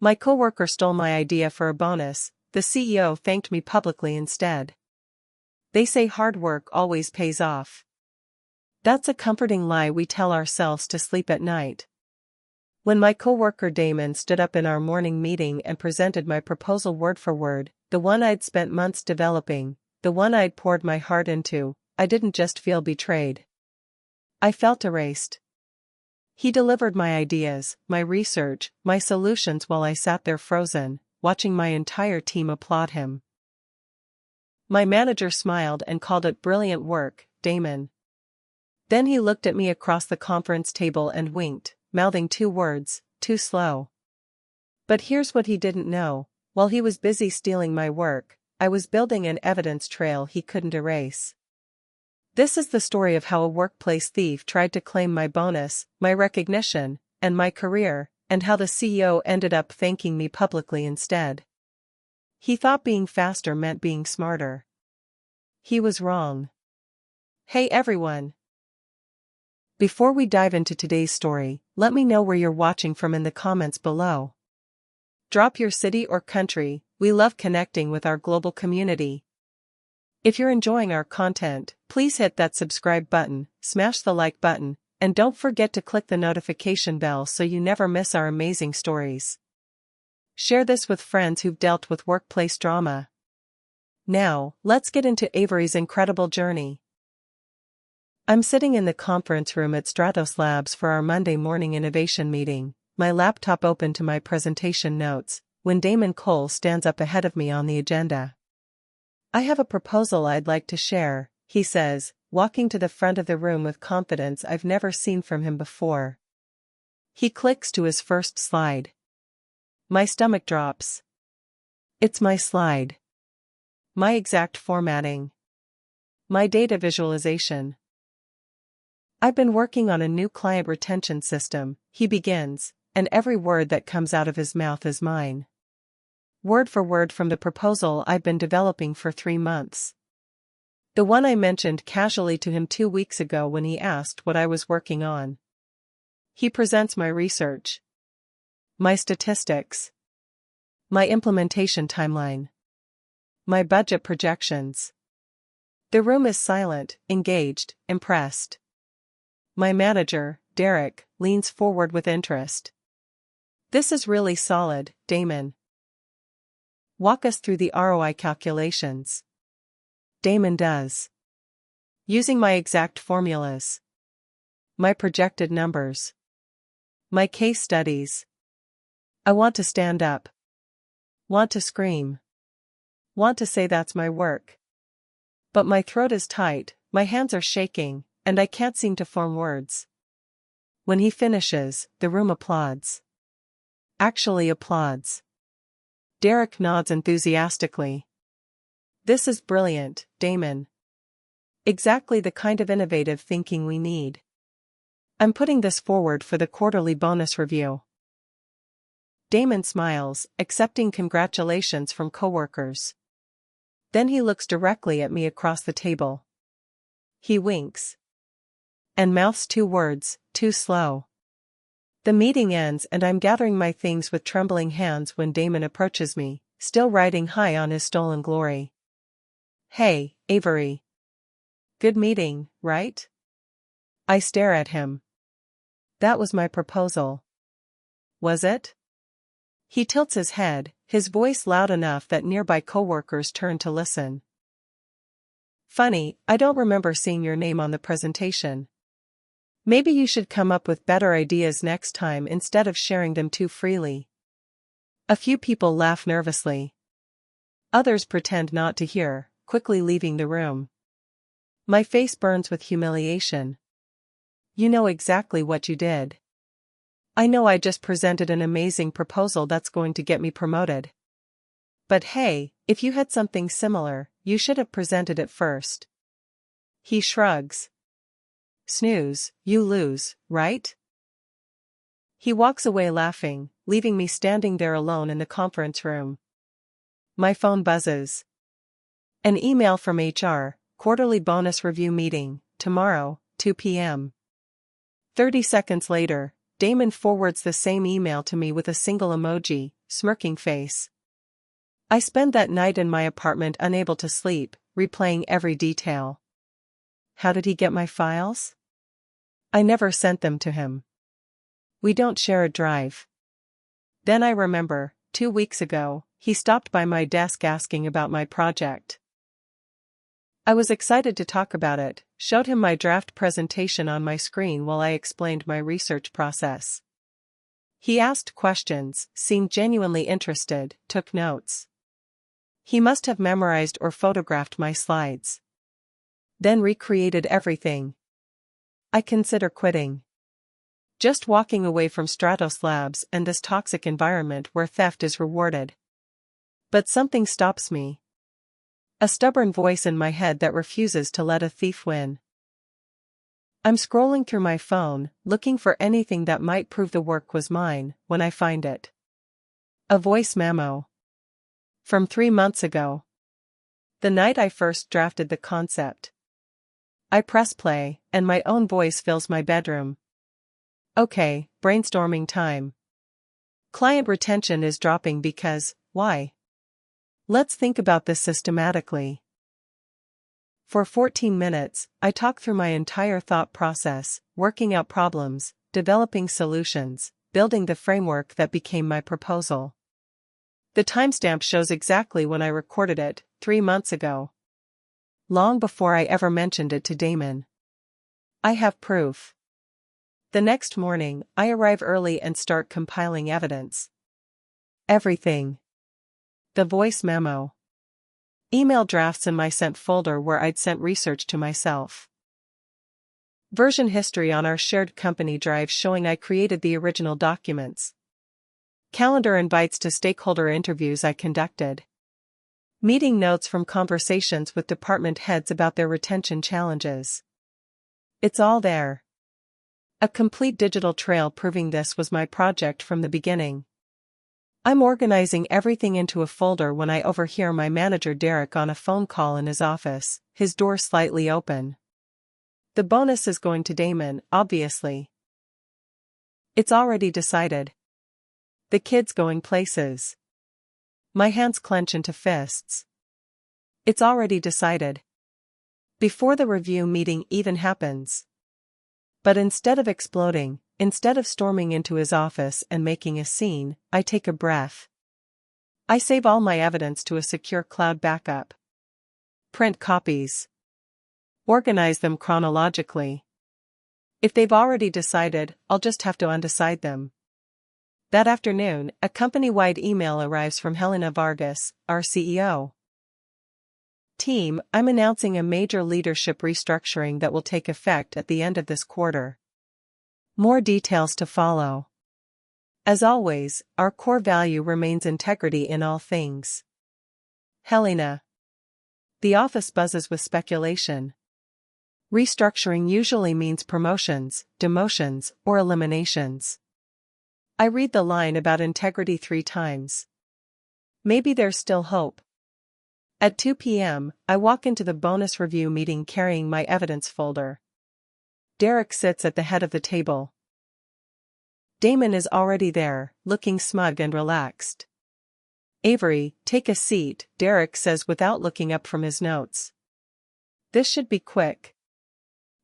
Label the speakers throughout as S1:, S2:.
S1: My coworker stole my idea for a bonus. The CEO thanked me publicly instead. They say hard work always pays off. That's a comforting lie we tell ourselves to sleep at night. When my coworker Damon stood up in our morning meeting and presented my proposal word for word, the one I'd spent months developing, the one I'd poured my heart into, I didn't just feel betrayed. I felt erased. He delivered my ideas, my research, my solutions while I sat there frozen, watching my entire team applaud him. My manager smiled and called it brilliant work, Damon. Then he looked at me across the conference table and winked, mouthing 2 words, too slow. But here's what he didn't know: while he was busy stealing my work, I was building an evidence trail he couldn't erase. This is the story of how a workplace thief tried to claim my bonus, my recognition, and my career, and how the CEO ended up thanking me publicly instead. He thought being faster meant being smarter. He was wrong. Hey everyone! Before we dive into today's story, let me know where you're watching from in the comments below. Drop your city or country. We love connecting with our global community. If you're enjoying our content, please hit that subscribe button, smash the like button, and don't forget to click the notification bell so you never miss our amazing stories. Share this with friends who've dealt with workplace drama. Now, let's get into Avery's incredible journey. I'm sitting in the conference room at Stratos Labs for our Monday morning innovation meeting, my laptop open to my presentation notes, when Damon Cole stands up ahead of me on the agenda. I have a proposal I'd like to share, he says, walking to the front of the room with confidence I've never seen from him before. He clicks to his first slide. My stomach drops. It's my slide. My exact formatting. My data visualization. I've been working on a new client retention system, he begins, and every word that comes out of his mouth is mine. Word for word from the proposal I've been developing for 3 months. The one I mentioned casually to him 2 weeks ago when he asked what I was working on. He presents my research. My statistics. My implementation timeline. My budget projections. The room is silent, engaged, impressed. My manager, Derek, leans forward with interest. This is really solid, Damon. Walk us through the ROI calculations. Damon does. Using my exact formulas. My projected numbers. My case studies. I want to stand up. Want to scream. Want to say that's my work. But my throat is tight, my hands are shaking, and I can't seem to form words. When he finishes, the room applauds. Actually applauds. Derek nods enthusiastically. This is brilliant, Damon. Exactly the kind of innovative thinking we need. I'm putting this forward for the quarterly bonus review. Damon smiles, accepting congratulations from coworkers. Then he looks directly at me across the table. He winks. And mouths 2 words, too slow. The meeting ends and I'm gathering my things with trembling hands when Damon approaches me, still riding high on his stolen glory. Hey, Avery. Good meeting, right? I stare at him. That was my proposal. Was it? He tilts his head, his voice loud enough that nearby coworkers turn to listen. Funny, I don't remember seeing your name on the presentation. Maybe you should come up with better ideas next time instead of sharing them too freely. A few people laugh nervously. Others pretend not to hear, quickly leaving the room. My face burns with humiliation. You know exactly what you did. I know I just presented an amazing proposal that's going to get me promoted. But hey, if you had something similar, you should have presented it first. He shrugs. Snooze, you lose, right? He walks away laughing, leaving me standing there alone in the conference room. My phone buzzes. An email from HR, quarterly bonus review meeting, tomorrow, 2 p.m. 30 seconds later, Damon forwards the same email to me with a single emoji, smirking face. I spent that night in my apartment unable to sleep, replaying every detail. How did he get my files? I never sent them to him. We don't share a drive. Then I remember, 2 weeks ago, he stopped by my desk asking about my project. I was excited to talk about it, showed him my draft presentation on my screen while I explained my research process. He asked questions, seemed genuinely interested, took notes. He must have memorized or photographed my slides. Then recreated everything. I consider quitting. Just walking away from Stratos Labs and this toxic environment where theft is rewarded. But something stops me. A stubborn voice in my head that refuses to let a thief win. I'm scrolling through my phone, looking for anything that might prove the work was mine, when I find it. A voice memo. From 3 months ago. The night I first drafted the concept. I press play, and my own voice fills my bedroom. Okay, brainstorming time. Client retention is dropping because, why? Let's think about this systematically. For 14 minutes, I talk through my entire thought process, working out problems, developing solutions, building the framework that became my proposal. The timestamp shows exactly when I recorded it, 3 months ago. Long before I ever mentioned it to Damon. I have proof. The next morning, I arrive early and start compiling evidence. Everything. The voice memo. Email drafts in my sent folder where I'd sent research to myself. Version history on our shared company drive showing I created the original documents. Calendar invites to stakeholder interviews I conducted. Meeting notes from conversations with department heads about their retention challenges. It's all there. A complete digital trail proving this was my project from the beginning. I'm organizing everything into a folder when I overhear my manager Derek on a phone call in his office, his door slightly open. The bonus is going to Damon, obviously. It's already decided. The kid's going places. My hands clench into fists. It's already decided. Before the review meeting even happens. But instead of exploding, instead of storming into his office and making a scene, I take a breath. I save all my evidence to a secure cloud backup. Print copies. Organize them chronologically. If they've already decided, I'll just have to undecide them. That afternoon, a company-wide email arrives from Helena Vargas, our CEO. Team, I'm announcing a major leadership restructuring that will take effect at the end of this quarter. More details to follow. As always, our core value remains integrity in all things. Helena. The office buzzes with speculation. Restructuring usually means promotions, demotions, or eliminations. I read the line about integrity 3 times. Maybe there's still hope. At 2 p.m., I walk into the bonus review meeting carrying my evidence folder. Derek sits at the head of the table. Damon is already there, looking smug and relaxed. Avery, take a seat, Derek says without looking up from his notes. This should be quick.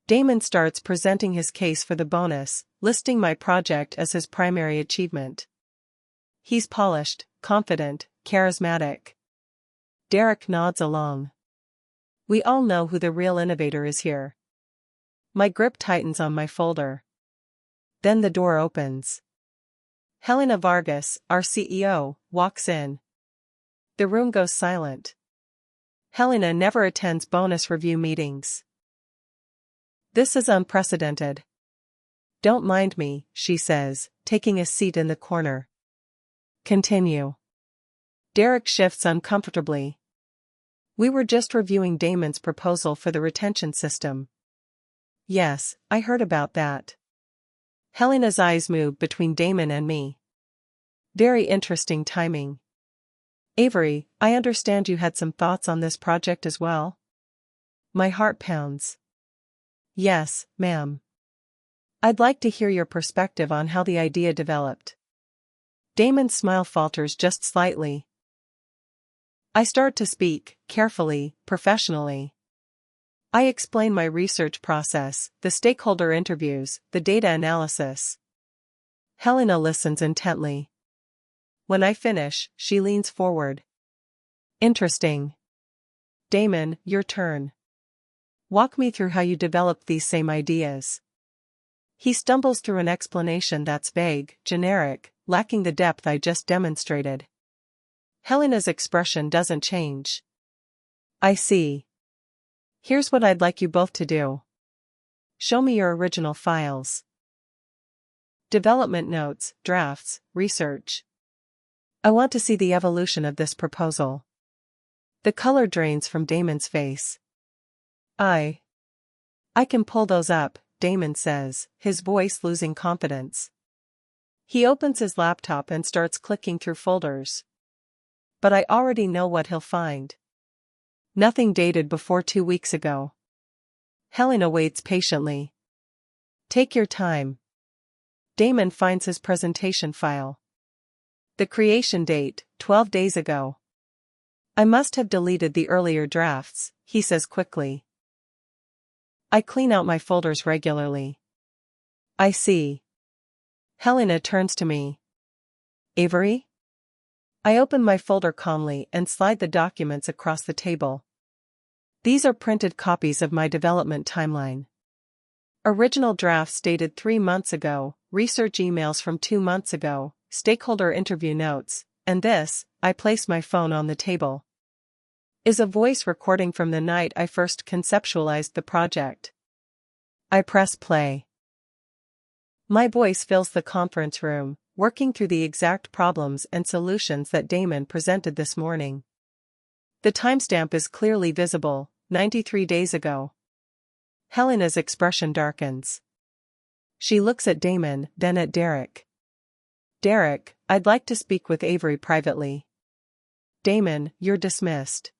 S1: Damon starts presenting his case for the bonus, listing my project as his primary achievement. He's polished, confident, charismatic. Derek nods along. We all know who the real innovator is here. My grip tightens on my folder. Then the door opens. Helena Vargas, our CEO, walks in. The room goes silent. Helena never attends bonus review meetings. This is unprecedented. Don't mind me, she says, taking a seat in the corner. Continue. Derek shifts uncomfortably. We were just reviewing Damon's proposal for the retention system. Yes, I heard about that. Helena's eyes move between Damon and me. Very interesting timing. Avery, I understand you had some thoughts on this project as well? My heart pounds. Yes, ma'am. I'd like to hear your perspective on how the idea developed. Damon's smile falters just slightly. I start to speak, carefully, professionally. I explain my research process, the stakeholder interviews, the data analysis. Helena listens intently. When I finish, she leans forward. Interesting. Damon, your turn. Walk me through how you developed these same ideas. He stumbles through an explanation that's vague, generic, lacking the depth I just demonstrated. Helena's expression doesn't change. I see. Here's what I'd like you both to do. Show me your original files. Development notes, drafts, research. I want to see the evolution of this proposal. The color drains from Damon's face. I can pull those up, Damon says, his voice losing confidence. He opens his laptop and starts clicking through folders. But I already know what he'll find. Nothing dated before 2 weeks ago. Helena waits patiently. Take your time. Damon finds his presentation file. The creation date, 12 days ago. I must have deleted the earlier drafts, he says quickly. I clean out my folders regularly. I see. Helena turns to me. Avery? I open my folder calmly and slide the documents across the table. These are printed copies of my development timeline. Original drafts dated 3 months ago, research emails from 2 months ago, stakeholder interview notes, and this, I place my phone on the table. Is a voice recording from the night I first conceptualized the project. I press play. My voice fills the conference room, working through the exact problems and solutions that Damon presented this morning. The timestamp is clearly visible, 93 days ago. Helena's expression darkens. She looks at Damon, then at Derek. Derek, I'd like to speak with Avery privately. Damon, you're dismissed.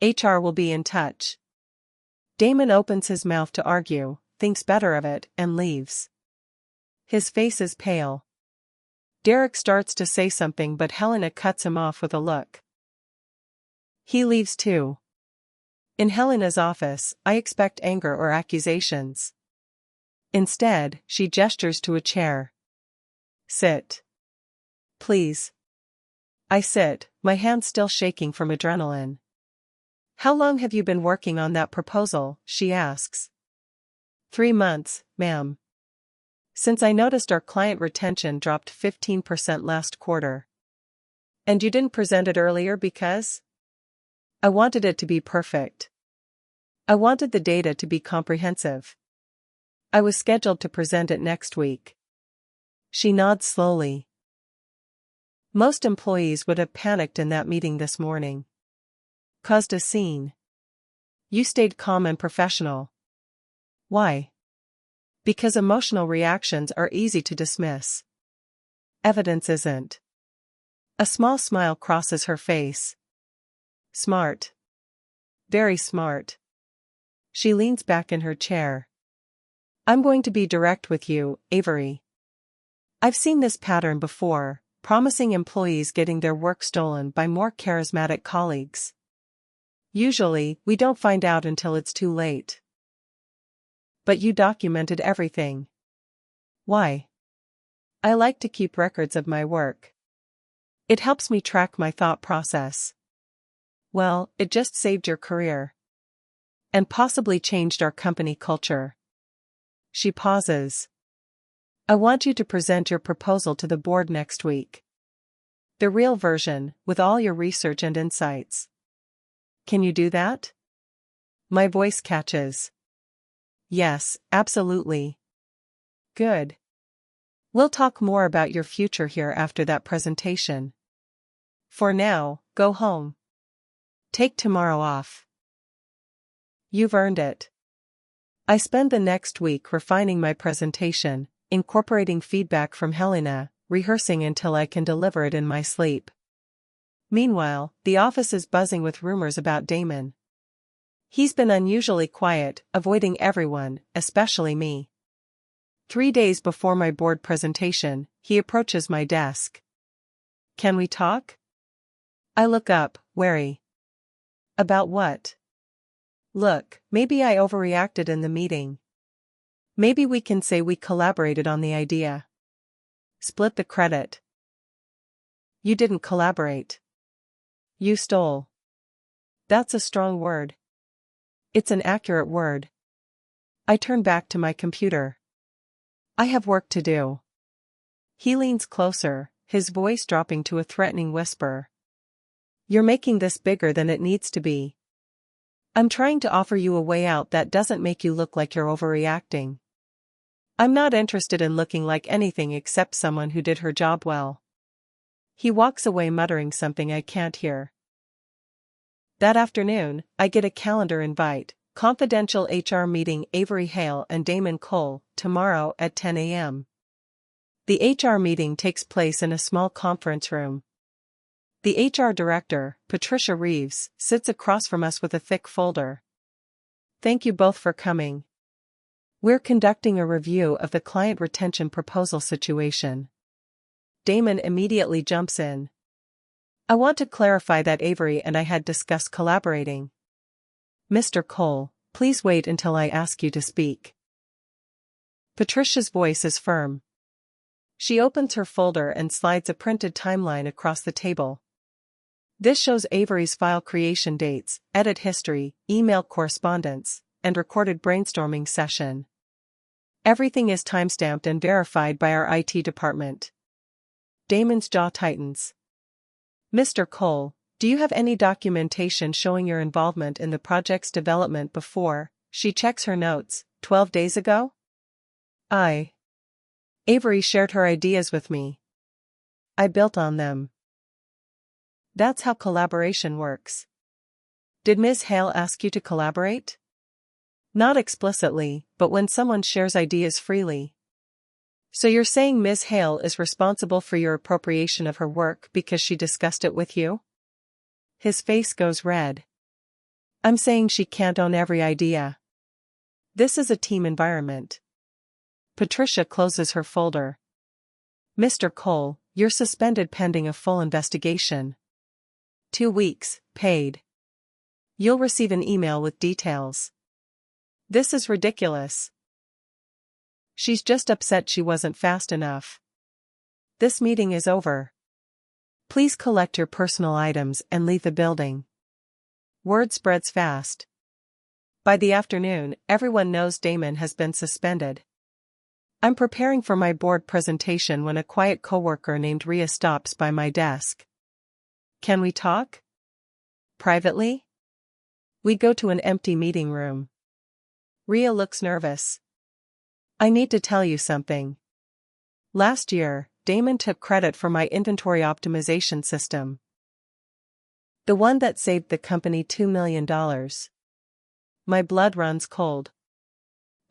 S1: HR will be in touch. Damon opens his mouth to argue, thinks better of it, and leaves. His face is pale. Derek starts to say something but Helena cuts him off with a look. He leaves too. In Helena's office, I expect anger or accusations. Instead, she gestures to a chair. Sit. Please. I sit, my hands still shaking from adrenaline. How long have you been working on that proposal, she asks. 3 months, ma'am. Since I noticed our client retention dropped 15% last quarter. And you didn't present it earlier because? I wanted it to be perfect. I wanted the data to be comprehensive. I was scheduled to present it next week. She nods slowly. Most employees would have panicked in that meeting this morning. Caused a scene. You stayed calm and professional. Why? Because emotional reactions are easy to dismiss. Evidence isn't. A small smile crosses her face. Smart. Very smart. She leans back in her chair. I'm going to be direct with you, Avery. I've seen this pattern before, promising employees getting their work stolen by more charismatic colleagues. Usually, we don't find out until it's too late. But you documented everything. Why? I like to keep records of my work. It helps me track my thought process. Well, it just saved your career. And possibly changed our company culture. She pauses. I want you to present your proposal to the board next week. The real version, with all your research and insights. Can you do that? My voice catches. Yes, absolutely. Good. We'll talk more about your future here after that presentation. For now, go home. Take tomorrow off. You've earned it. I spend the next week refining my presentation, incorporating feedback from Helena, rehearsing until I can deliver it in my sleep. Meanwhile, the office is buzzing with rumors about Damon. He's been unusually quiet, avoiding everyone, especially me. 3 days before my board presentation, he approaches my desk. Can we talk? I look up, wary. About what? Look, maybe I overreacted in the meeting. Maybe we can say we collaborated on the idea. Split the credit. You didn't collaborate. You stole. That's a strong word. It's an accurate word. I turn back to my computer. I have work to do. He leans closer, his voice dropping to a threatening whisper. You're making this bigger than it needs to be. I'm trying to offer you a way out that doesn't make you look like you're overreacting. I'm not interested in looking like anything except someone who did her job well. He walks away muttering something I can't hear. That afternoon, I get a calendar invite, confidential HR meeting Avery Hale and Damon Cole, tomorrow at 10 a.m. The HR meeting takes place in a small conference room. The HR director, Patricia Reeves, sits across from us with a thick folder. Thank you both for coming. We're conducting a review of the client retention proposal situation. Damon immediately jumps in. I want to clarify that Avery and I had discussed collaborating. Mr. Cole, please wait until I ask you to speak. Patricia's voice is firm. She opens her folder and slides a printed timeline across the table. This shows Avery's file creation dates, edit history, email correspondence, and recorded brainstorming session. Everything is timestamped and verified by our IT department. Damon's jaw tightens. Mr. Cole, do you have any documentation showing your involvement in the project's development before? She checks her notes, 12 days ago? Avery shared her ideas with me. I built on them. That's how collaboration works. Did Ms. Hale ask you to collaborate? Not explicitly, but when someone shares ideas freely. So you're saying Ms. Hale is responsible for your appropriation of her work because she discussed it with you? His face goes red. I'm saying she can't own every idea. This is a team environment. Patricia closes her folder. Mr. Cole, you're suspended pending a full investigation. 2 weeks, paid. You'll receive an email with details. This is ridiculous. She's just upset she wasn't fast enough. This meeting is over. Please collect your personal items and leave the building. Word spreads fast. By the afternoon, everyone knows Damon has been suspended. I'm preparing for my board presentation when a quiet coworker named Rhea stops by my desk. Can we talk? Privately? We go to an empty meeting room. Rhea looks nervous. I need to tell you something. Last year, Damon took credit for my inventory optimization system. The one that saved the company $2 million. My blood runs cold.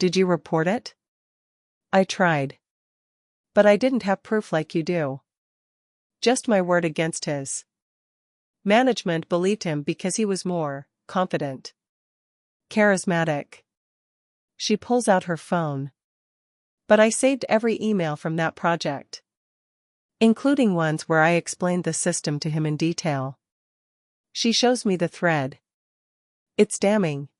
S1: Did you report it? I tried. But I didn't have proof like you do. Just my word against his. Management believed him because he was more confident. Charismatic. She pulls out her phone. But I saved every email from that project. Including ones where I explained the system to him in detail. She shows me the thread. It's damning.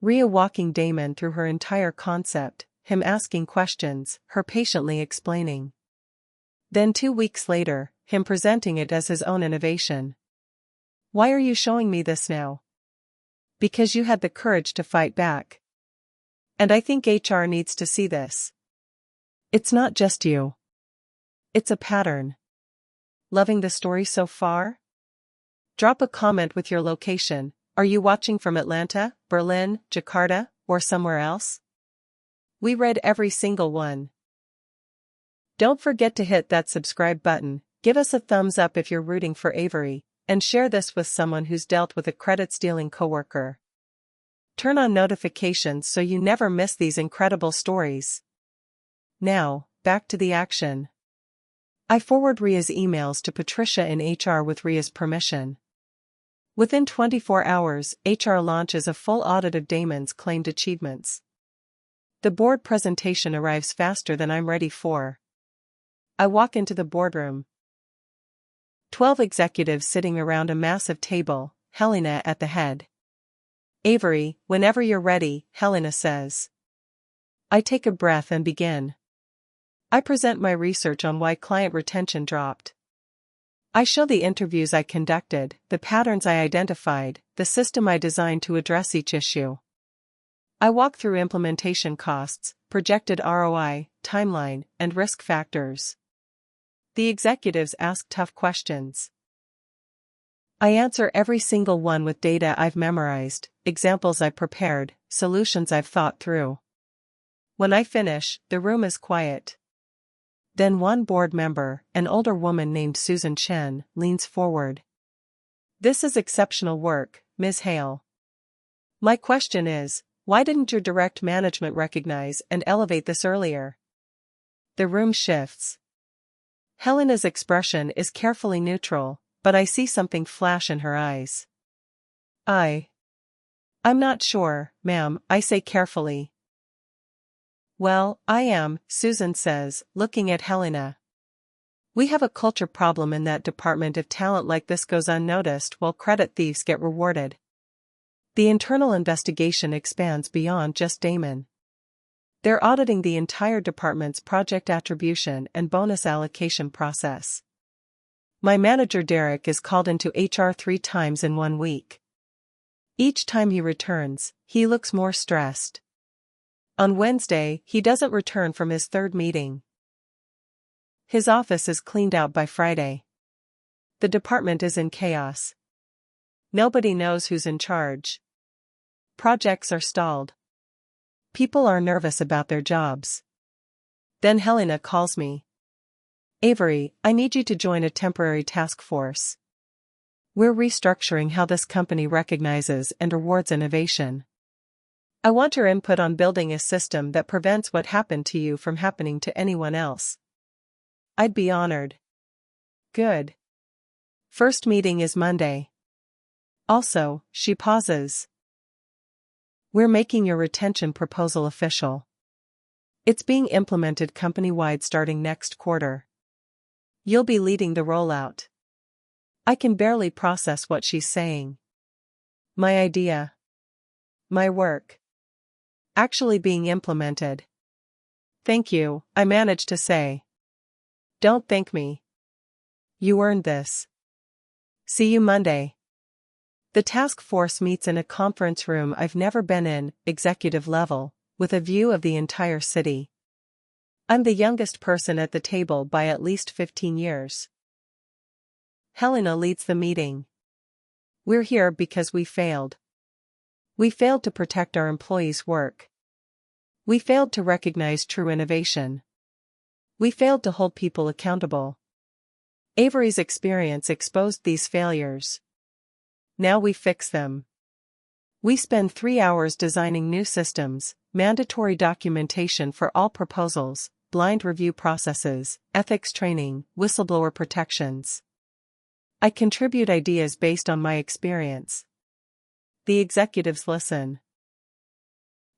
S1: Rhea walking Damon through her entire concept, him asking questions, her patiently explaining. Then 2 weeks later, him presenting it as his own innovation. Why are you showing me this now? Because you had the courage to fight back. And I think HR needs to see this. It's not just you. It's a pattern. Loving the story so far? Drop a comment with your location. Are you watching from Atlanta, Berlin, Jakarta, or somewhere else? We read every single one. Don't forget to hit that subscribe button, give us a thumbs up if you're rooting for Avery, and share this with someone who's dealt with a credit-stealing coworker. Turn on notifications so you never miss these incredible stories. Now, back to the action. I forward Rhea's emails to Patricia in HR with Rhea's permission. Within 24 hours, HR launches a full audit of Damon's claimed achievements. The board presentation arrives faster than I'm ready for. I walk into the boardroom. 12 executives sitting around a massive table, Helena at the head. Avery, whenever you're ready, Helena says. I take a breath and begin. I present my research on why client retention dropped. I show the interviews I conducted, the patterns I identified, the system I designed to address each issue. I walk through implementation costs, projected ROI, timeline, and risk factors. The executives ask tough questions. I answer every single one with data I've memorized, examples I've prepared, solutions I've thought through. When I finish, the room is quiet. Then one board member, an older woman named Susan Chen, leans forward. This is exceptional work, Ms. Hale. My question is, why didn't your direct management recognize and elevate this earlier? The room shifts. Helena's expression is carefully neutral, but I see something flash in her eyes. I'm not sure, ma'am, I say carefully. Well, I am, Susan says, looking at Helena. We have a culture problem in that department if talent like this goes unnoticed while credit thieves get rewarded. The internal investigation expands beyond just Damon. They're auditing the entire department's project attribution and bonus allocation process. My manager Derek is called into HR 3 times in 1 week. Each time he returns, he looks more stressed. On Wednesday, he doesn't return from his 3rd meeting. His office is cleaned out by Friday. The department is in chaos. Nobody knows who's in charge. Projects are stalled. People are nervous about their jobs. Then Helena calls me. Avery, I need you to join a temporary task force. We're restructuring how this company recognizes and rewards innovation. I want your input on building a system that prevents what happened to you from happening to anyone else. I'd be honored. Good. First meeting is Monday. Also, she pauses. We're making your retention proposal official. It's being implemented company-wide starting next quarter. You'll be leading the rollout. I can barely process what she's saying. My idea. My work. Actually being implemented. Thank you, I managed to say. Don't thank me. You earned this. See you Monday. The task force meets in a conference room I've never been in, executive level, with a view of the entire city. I'm the youngest person at the table by at least 15 years. Helena leads the meeting. We're here because we failed. We failed to protect our employees' work. We failed to recognize true innovation. We failed to hold people accountable. Avery's experience exposed these failures. Now we fix them. We spend 3 hours designing new systems, mandatory documentation for all proposals, blind review processes, ethics training, whistleblower protections. I contribute ideas based on my experience. The executives listen.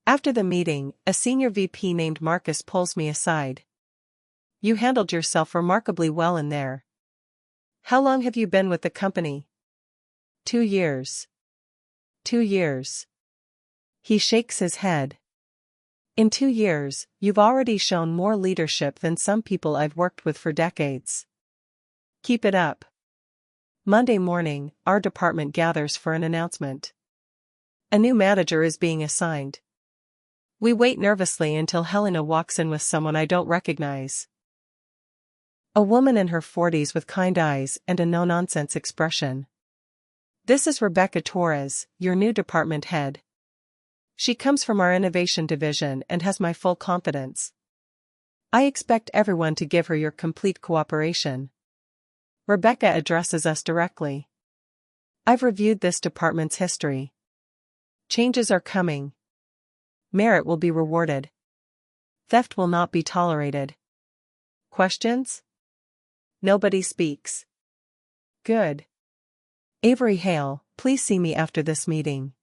S1: After the meeting, a senior VP named Marcus pulls me aside. You handled yourself remarkably well in there. How long have you been with the company? 2 years. 2 years. He shakes his head. In 2 years, you've already shown more leadership than some people I've worked with for decades. Keep it up. Monday morning, our department gathers for an announcement. A new manager is being assigned. We wait nervously until Helena walks in with someone I don't recognize. A woman in her 40s with kind eyes and a no-nonsense expression. This is Rebecca Torres, your new department head. She comes from our innovation division and has my full confidence. I expect everyone to give her your complete cooperation. Rebecca addresses us directly. I've reviewed this department's history. Changes are coming. Merit will be rewarded. Theft will not be tolerated. Questions? Nobody speaks. Good. Avery Hale, please see me after this meeting.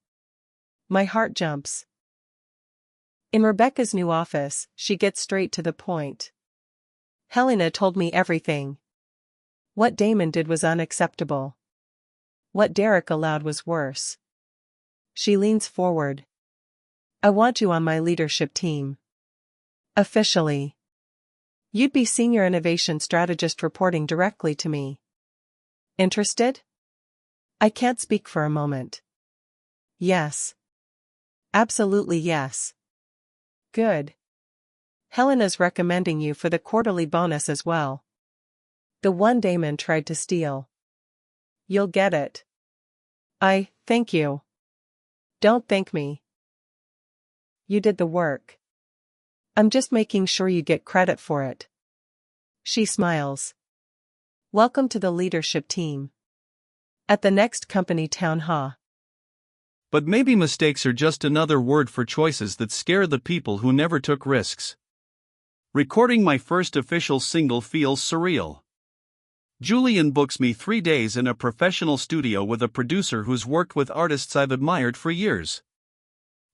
S1: My heart jumps. In Rebecca's new office, she gets straight to the point. Helena told me everything. What Damon did was unacceptable. What Derek allowed was worse. She leans forward. I want you on my leadership team. Officially. You'd be senior innovation strategist reporting directly to me. Interested? I can't speak for a moment. Yes. Absolutely yes. Good. Helena's recommending you for the quarterly bonus as well. The one Damon tried to steal. You'll get it. Thank you. Don't thank me. You did the work. I'm just making sure you get credit for it. She smiles. Welcome to the leadership team. At the next company town hall.
S2: But maybe mistakes are just another word for choices that scare the people who never took risks. Recording my first official single feels surreal. Julian books me 3 days in a professional studio with a producer who's worked with artists I've admired for years.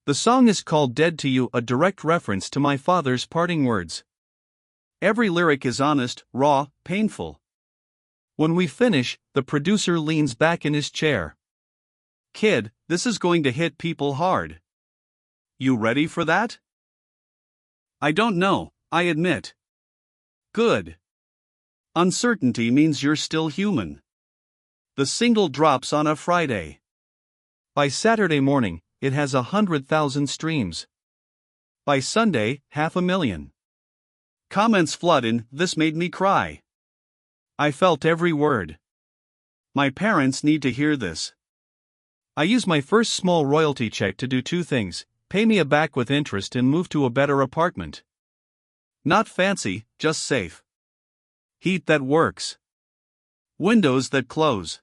S2: The song is called Dead to You, a direct reference to my father's parting words. Every lyric is honest, raw, painful. When we finish, the producer leans back in his chair. Kid, this is going to hit people hard. You ready for that? I don't know, I admit. Good. Uncertainty means you're still human. The single drops on a Friday. By Saturday morning, it has 100,000 streams. By Sunday, 500,000. Comments flood in, this made me cry. I felt every word. My parents need to hear this. I use my first small royalty check to do 2 things, pay me back with interest and move to a better apartment. Not fancy, just safe. Heat that works. Windows that close.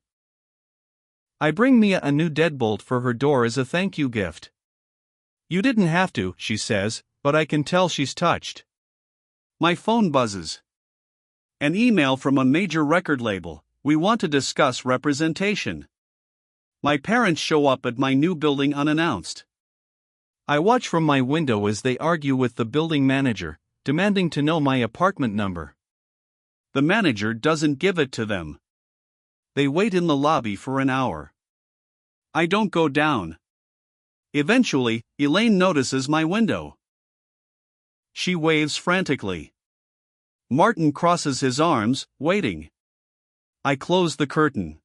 S2: I bring Mia a new deadbolt for her door as a thank you gift. You didn't have to, she says, but I can tell she's touched. My phone buzzes. An email from a major record label, we want to discuss representation. My parents show up at my new building unannounced. I watch from my window as they argue with the building manager, demanding to know my apartment number. The manager doesn't give it to them. They wait in the lobby for an hour. I don't go down. Eventually, Elaine notices my window. She waves frantically. Martin crosses his arms, waiting. I close the curtain.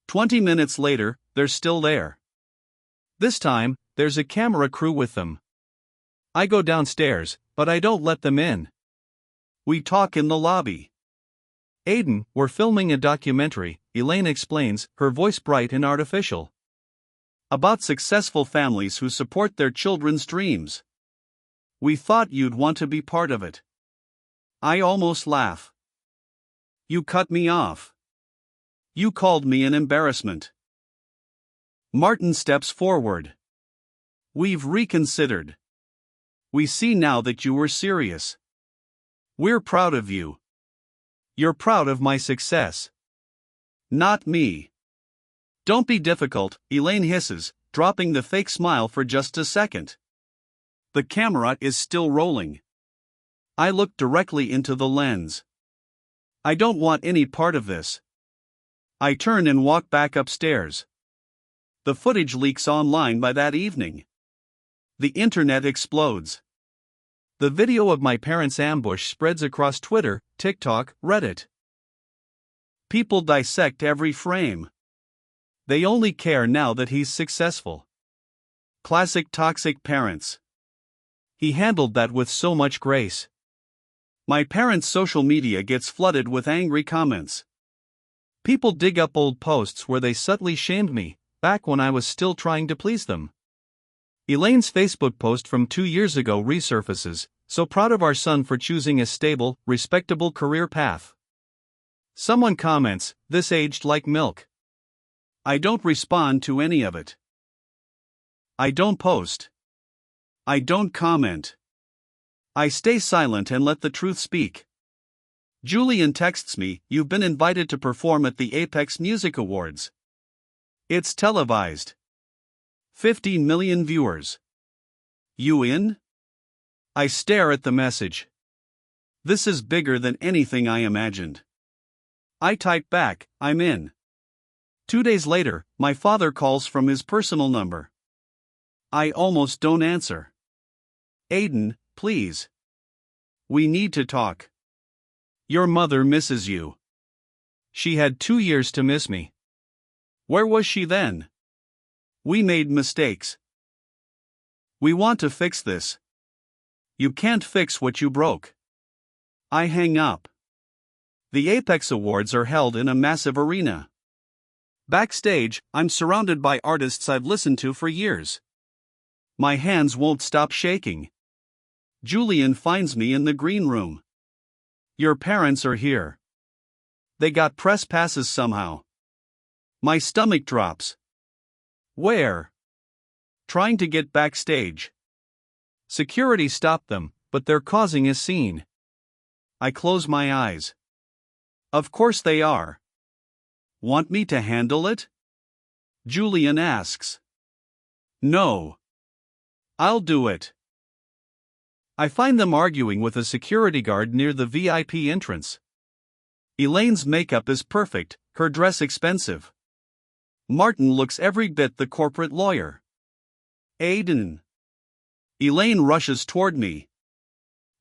S2: 20 minutes later, they're still there. This time, there's a camera crew with them. I go downstairs, but I don't let them in. We talk in the lobby. Aiden, we're filming a documentary, Elaine explains, her voice bright and artificial. About successful families who support their children's dreams. We thought you'd want to be part of it. I almost laugh. You cut me off. You called me an embarrassment. Martin steps forward. We've reconsidered. We see now that you were serious. We're proud of you. You're proud of my success. Not me. Don't be difficult, Elaine hisses, dropping the fake smile for just a second. The camera is still rolling. I look directly into the lens. I don't want any part of this. I turn and walk back upstairs. The footage leaks online by that evening. The internet explodes. The video of my parents' ambush spreads across Twitter, TikTok, Reddit. People dissect every frame. They only care now that he's successful. Classic toxic parents. He handled that with so much grace. My parents' social media gets flooded with angry comments. People dig up old posts where they subtly shamed me, back when I was still trying to please them. Elaine's Facebook post from 2 years ago resurfaces, so proud of our son for choosing a stable, respectable career path. Someone comments, this aged like milk. I don't respond to any of it. I don't post. I don't comment. I stay silent and let the truth speak. Julian texts me, you've been invited to perform at the Apex Music Awards. It's televised. 15 million viewers. You in? I stare at the message. This is bigger than anything I imagined. I type back, I'm in. 2 days later, my father calls from his personal number. I almost don't answer. Aiden, please. We need to talk. Your mother misses you. She had 2 years to miss me. Where was she then? We made mistakes. We want to fix this. You can't fix what you broke. I hang up. The Apex Awards are held in a massive arena. Backstage, I'm surrounded by artists I've listened to for years. My hands won't stop shaking. Julian finds me in the green room. Your parents are here. They got press passes somehow. My stomach drops. Where? Trying to get backstage. Security stopped them, but they're causing a scene. I close my eyes. Of course they are. Want me to handle it? Julian asks. No. I'll do it. I find them arguing with a security guard near the VIP entrance. Elaine's makeup is perfect, her dress expensive. Martin looks every bit the corporate lawyer. Aiden. Elaine rushes toward me.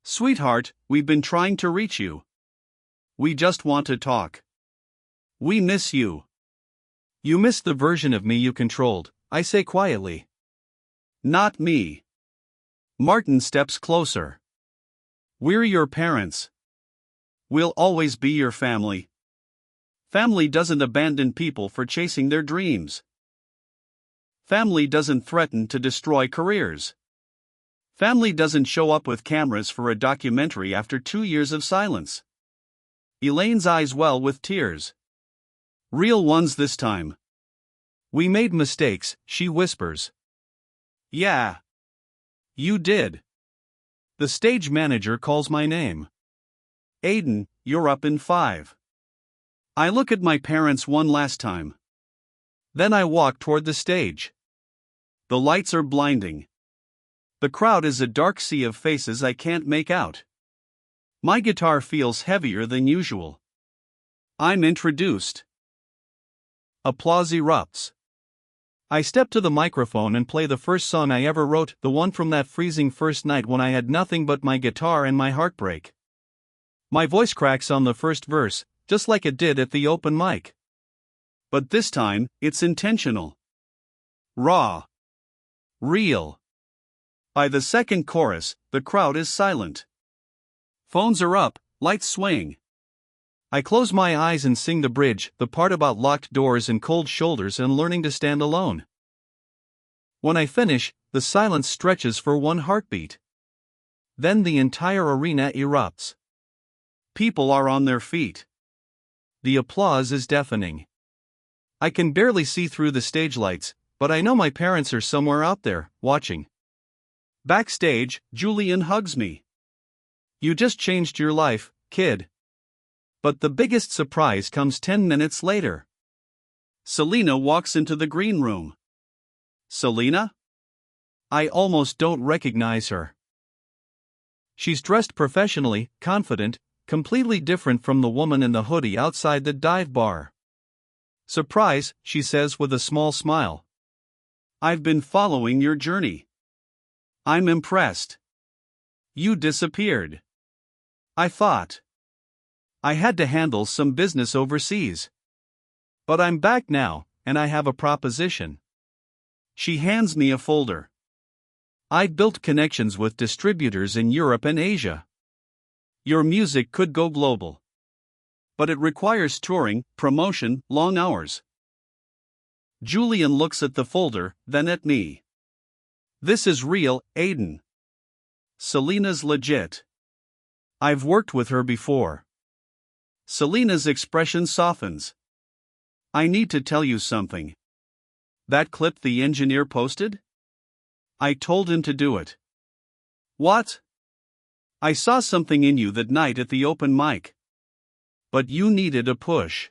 S2: Sweetheart, we've been trying to reach you. We just want to talk. We miss you. You miss the version of me you controlled, I say quietly. Not me. Martin steps closer. We're your parents. We'll always be your family. Family doesn't abandon people for chasing their dreams. Family doesn't threaten to destroy careers. Family doesn't show up with cameras for a documentary after 2 years of silence. Elaine's eyes well with tears. Real ones this time. We made mistakes, she whispers. Yeah. You did. The stage manager calls my name. Aiden, you're up in 5. I look at my parents one last time. Then I walk toward the stage. The lights are blinding. The crowd is a dark sea of faces I can't make out. My guitar feels heavier than usual. I'm introduced. Applause erupts. I step to the microphone and play the first song I ever wrote, the one from that freezing first night when I had nothing but my guitar and my heartbreak. My voice cracks on the first verse, just like it did at the open mic. But this time, it's intentional. Raw. Real. By the second chorus, the crowd is silent. Phones are up, lights swaying. I close my eyes and sing the bridge, the part about locked doors and cold shoulders and learning to stand alone. When I finish, the silence stretches for one heartbeat. Then the entire arena erupts. People are on their feet. The applause is deafening. I can barely see through the stage lights, but I know my parents are somewhere out there, watching. Backstage, Julian hugs me. You just changed your life, kid. But the biggest surprise comes 10 minutes later. Selena walks into the green room. Selena? I almost don't recognize her. She's dressed professionally, confident, completely different from the woman in the hoodie outside the dive bar. Surprise, she says with a small smile. I've been following your journey. I'm impressed. You disappeared. I thought I had to handle some business overseas. But I'm back now, and I have a proposition. She hands me a folder. I've built connections with distributors in Europe and Asia. Your music could go global. But it requires touring, promotion, long hours. Julian looks at the folder, then at me. This is real, Aiden. Selena's legit. I've worked with her before. Selena's expression softens. I need to tell you something. That clip the engineer posted? I told him to do it. What? I saw something in you that night at the open mic. But you needed a push.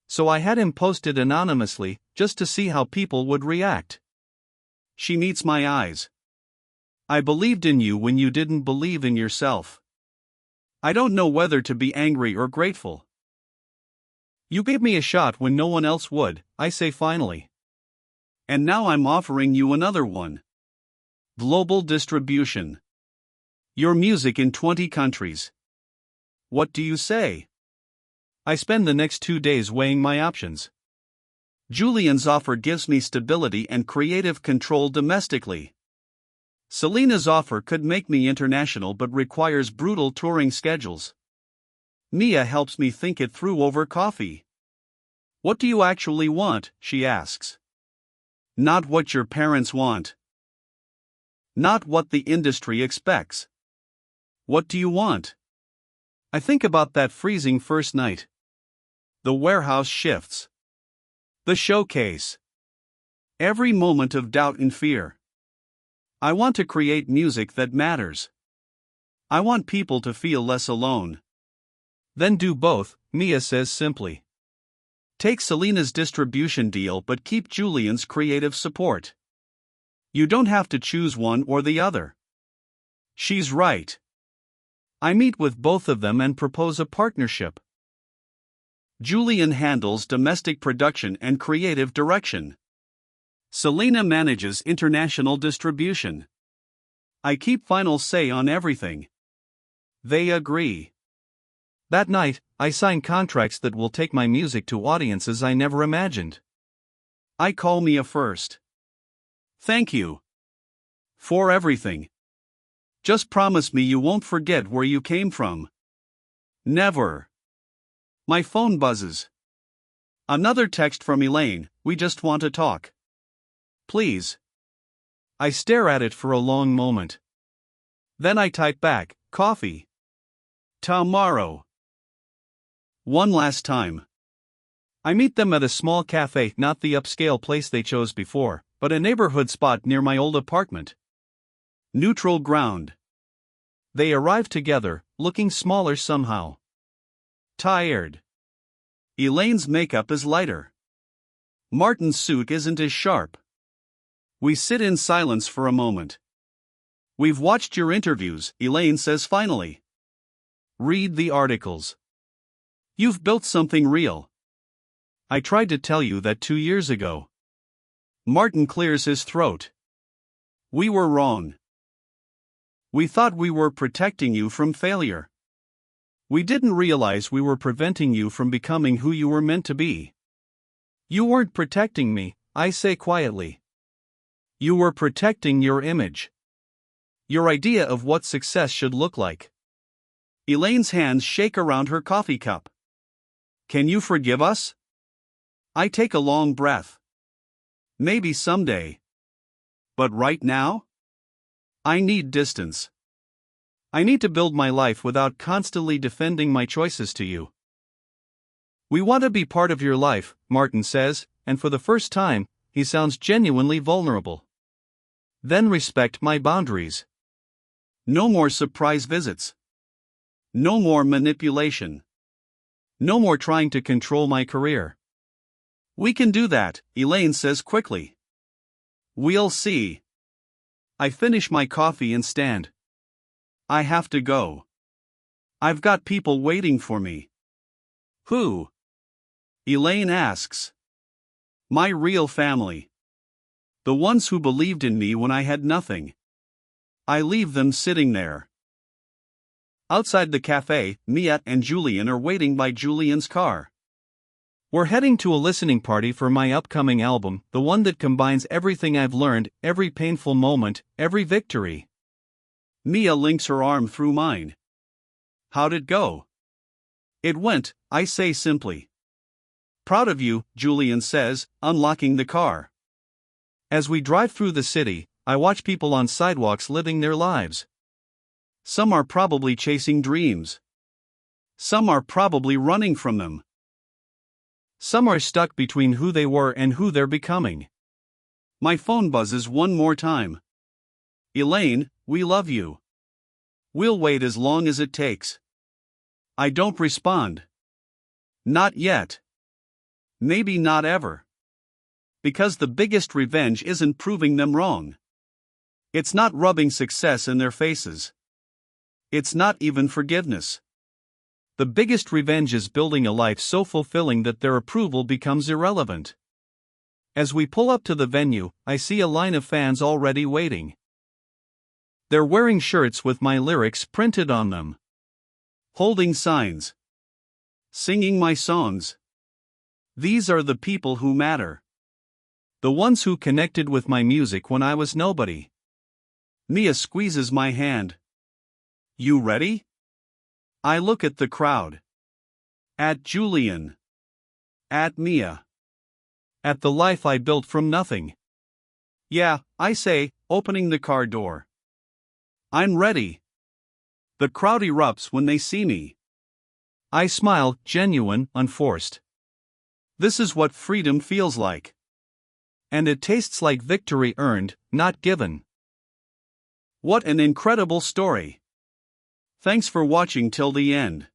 S2: So I had him post it anonymously, just to see how people would react. She meets my eyes. I believed in you when you didn't believe in yourself. I don't know whether to be angry or grateful. You gave me a shot when no one else would, I say finally. And now I'm offering you another one. Global distribution. Your music in 20 countries. What do you say? I spend the next 2 days weighing my options. Julian's offer gives me stability and creative control domestically. Selena's offer could make me international but requires brutal touring schedules. Mia helps me think it through over coffee. What do you actually want? She asks. Not what your parents want. Not what the industry expects. What do you want? I think about that freezing first night. The warehouse shifts. The showcase. Every moment of doubt and fear. I want to create music that matters. I want people to feel less alone. Then do both, Mia says simply. Take Selena's distribution deal but keep Julian's creative support. You don't have to choose one or the other. She's right. I meet with both of them and propose a partnership. Julian handles domestic production and creative direction. Selena manages international distribution. I keep final say on everything. They agree. That night, I sign contracts that will take my music to audiences I never imagined. I call Mia first. Thank you. For everything. Just promise me you won't forget where you came from. Never. My phone buzzes. Another text from Elaine, we just want to talk. Please. I stare at it for a long moment. Then I type back, coffee. Tomorrow. One last time. I meet them at a small cafe, not the upscale place they chose before, but a neighborhood spot near my old apartment. Neutral ground. They arrive together, looking smaller somehow. Tired. Elaine's makeup is lighter. Martin's suit isn't as sharp. We sit in silence for a moment. We've watched your interviews, Elaine says finally. Read the articles. You've built something real. I tried to tell you that 2 years ago. Martin clears his throat. We were wrong. We thought we were protecting you from failure. We didn't realize we were preventing you from becoming who you were meant to be. You weren't protecting me, I say quietly. You were protecting your image. Your idea of what success should look like. Elaine's hands shake around her coffee cup. Can you forgive us? I take a long breath. Maybe someday. But right now? I need distance. I need to build my life without constantly defending my choices to you. We want to be part of your life, Martin says, and for the first time, he sounds genuinely vulnerable. Then respect my boundaries. No more surprise visits. No more manipulation. No more trying to control my career. We can do that, Elaine says quickly. We'll see. I finish my coffee and stand. I have to go. I've got people waiting for me. Who? Elaine asks. My real family. The ones who believed in me when I had nothing. I leave them sitting there. Outside the cafe, Mia and Julian are waiting by Julian's car. We're heading to a listening party for my upcoming album, the one that combines everything I've learned, every painful moment, every victory. Mia links her arm through mine. How'd it go? It went, I say simply. Proud of you, Julian says, unlocking the car. As we drive through the city, I watch people on sidewalks living their lives. Some are probably chasing dreams. Some are probably running from them. Some are stuck between who they were and who they're becoming. My phone buzzes one more time. Elaine, we love you. We'll wait as long as it takes. I don't respond. Not yet. Maybe not ever. Because the biggest revenge isn't proving them wrong. It's not rubbing success in their faces. It's not even forgiveness. The biggest revenge is building a life so fulfilling that their approval becomes irrelevant. As we pull up to the venue, I see a line of fans already waiting. They're wearing shirts with my lyrics printed on them, holding signs, singing my songs. These are the people who matter. The ones who connected with my music when I was nobody. Mia squeezes my hand. You ready? I look at the crowd. At Julian. At Mia. At the life I built from nothing. Yeah, I say, opening the car door. I'm ready. The crowd erupts when they see me. I smile, genuine, unforced. This is what freedom feels like. And it tastes like victory earned, not given. What an incredible story. Thanks for watching till the end.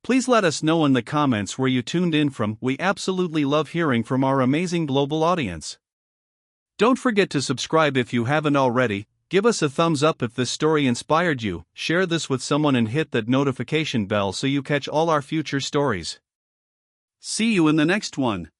S2: Please let us know in the comments where you tuned in from. We absolutely love hearing from our amazing global audience. Don't forget to subscribe if you haven't already, give us a thumbs up if this story inspired you, share this with someone and hit that notification bell so you catch all our future stories. See you in the next one.